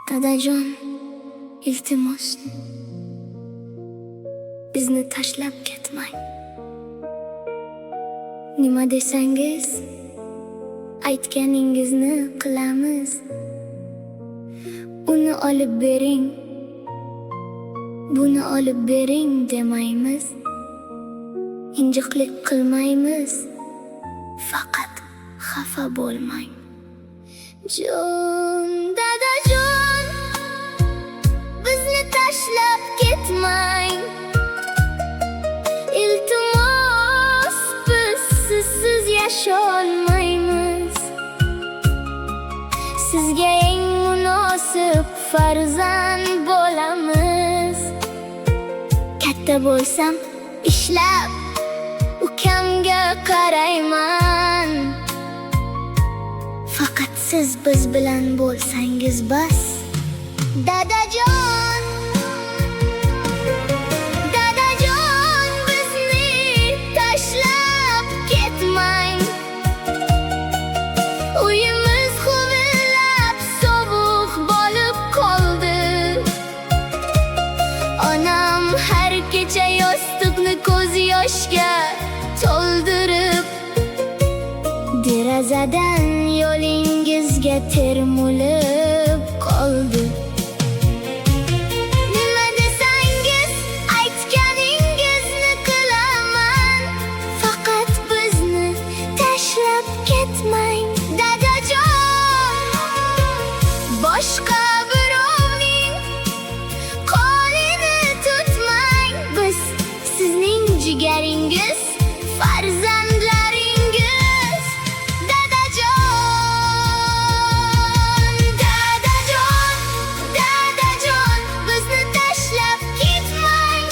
Dadajon, iltimos, bizni tashlab ketmang. Nima desangiz, aytganingizni qilamiz. Uni olib bering, buni olib bering demaymiz. Injiqlik qilmaymiz, faqat xafa bo'lmang. Jon, dadajon, bizni tashlab ketmang. Iltimos, biz sizsiz yasholmaymiz. Sizga eng munosib farzand bo'lamiz. Katta bo'lsam, ishlab ukamga qarayman. Faqat siz biz bilan bo'lsangiz bas. Dadajon, dadajon, bizni tashlab ketmang. Uyimiz huvillab sovuq bo'lib qoldi. Onam har kecha yostiqni ko'z yoshga to'ldirib, derazadan yo'lingizga termulib qoldi. Nima desangiz, aytganingizni qilaman. Faqat bizni tashlab ketmang. Dadajon, boshqa birovning qo'lini tutmang. Biz sizning jigaringiz, farzandlaringiz. Dadajon, dadajon, dadajon, bizni tashlab ketmang.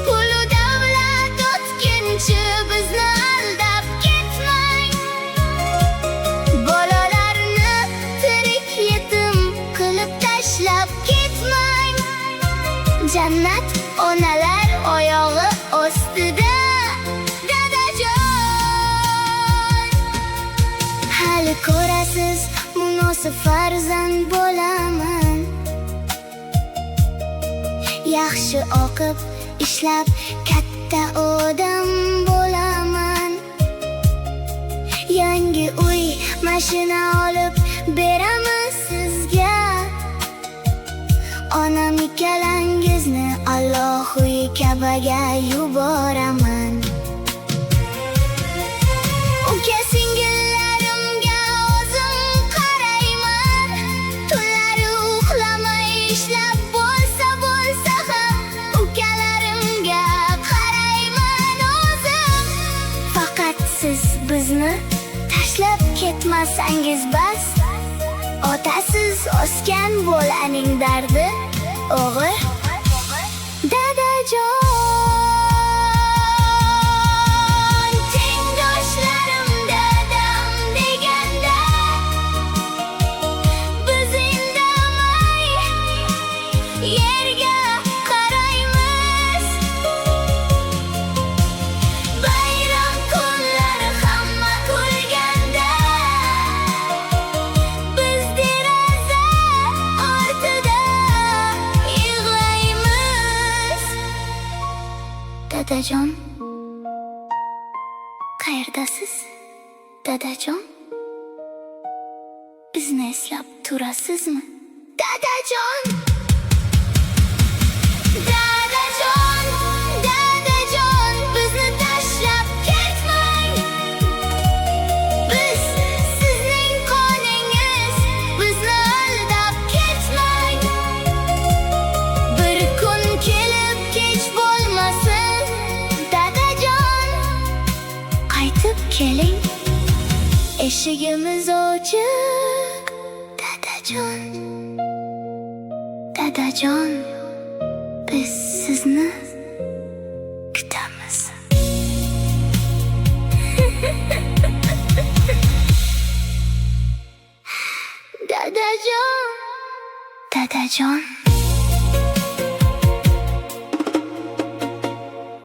Pulu davlat o'tkinchi bizni aldab ketmang. Bolalarni tirik yetim qilib tashlab ketmang. Jannat onalar oyog'i ostida. Dadajon, hali ko'rasiz, munosib farzand bo'laman. Yaxshi o'qib, ishlab, katta odam bo'laman. Yangi uy, mashina olib beramiz sizga. Onam ikkalangizni Allohu Ka'baga yuboraman. Uka singillarimga o'zim qarayman. Tunlari uxlamay ishlab bo'lsa ham ukalarimga qarayman o'zim. Faqat siz bizni tashlab ketmasangiz bas. Otasiz o'sgan bolaning dardi og'ir. Dadajon, tengdoshlarim dadam deganda, biz indamay yerga qaraymiz. Bayram kunlari hamma kulganda, biz deraza ortida yig'laymiz. Dadajon, qayerdasiz? Dadajon, bizni eslab turasizmi? Dadajon, dadajon, dadajon, bizni tashlab ketmang. Biz sizning qoningiz, bizni aldab ketmang. Bir kun kelib kech bo'lmasin. Dadajon, qaytib keling, eshigimiz ochiq. Dadajon, dadajon, biz sizni kutamiz. Dadajon, dadajon.